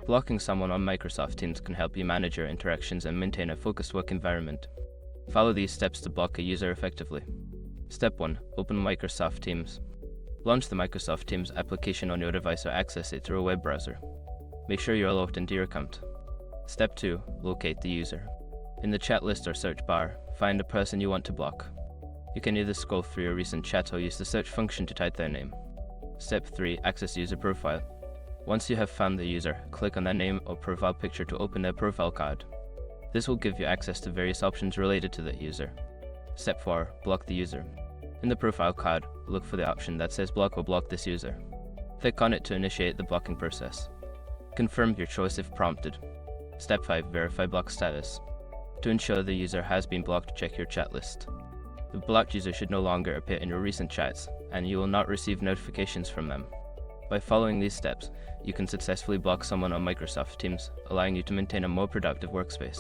Blocking someone on Microsoft Teams can help you manage your interactions and maintain a focused work environment. Follow these steps to block a user effectively. Step 1. Open Microsoft Teams. Launch the Microsoft Teams application on your device or access it through a web browser. Make sure you are logged into your account. Step 2. Locate the user. In the chat list or search bar, find the person you want to block. You can either scroll through your recent chat or use the search function to type their name. Step 3. Access user profile. Once you have found the user, click on their name or profile picture to open their profile card. This will give you access to various options related to that user. Step 4. Block the user. In the profile card, look for the option that says block or block this user. Click on it to initiate the blocking process. Confirm your choice if prompted. Step 5. Verify block status. To ensure the user has been blocked, check your chat list. The blocked user should no longer appear in your recent chats, and you will not receive notifications from them. By following these steps, you can successfully block someone on Microsoft Teams, allowing you to maintain a more productive workspace.